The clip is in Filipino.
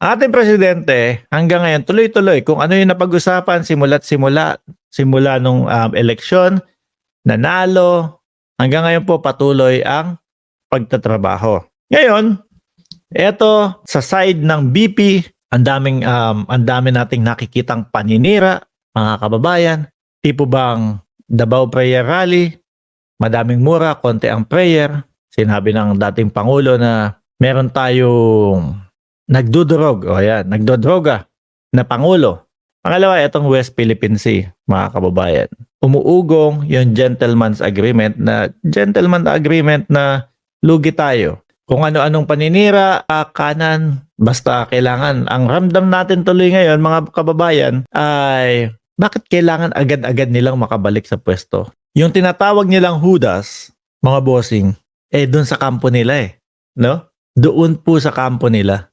Ang ating presidente hanggang ngayon tuloy-tuloy kung ano yung napag-usapan simula't simula nung, eleksyon, nanalo, hanggang ngayon po patuloy ang pagtatrabaho. Ngayon, eto sa side ng BP, ang dami nating nakikitang paninira, mga kababayan. Tipo bang Davao Prayer Rally, madaming mura, konti ang prayer. Sinabi ng dating Pangulo na meron tayong nagdudurog, o ayan, nagdodroga na Pangulo. Pangalawa, itong West Philippine Sea, mga kababayan. Umuugong yung gentleman's agreement na lugi tayo. Kung ano-anong paninira, kanan, basta kailangan. Ang ramdam natin tuloy ngayon, mga kababayan, ay bakit kailangan agad-agad nilang makabalik sa pwesto? Yung tinatawag nilang hudas, mga bossing, dun sa kampo nila no? Doon po sa kampo nila.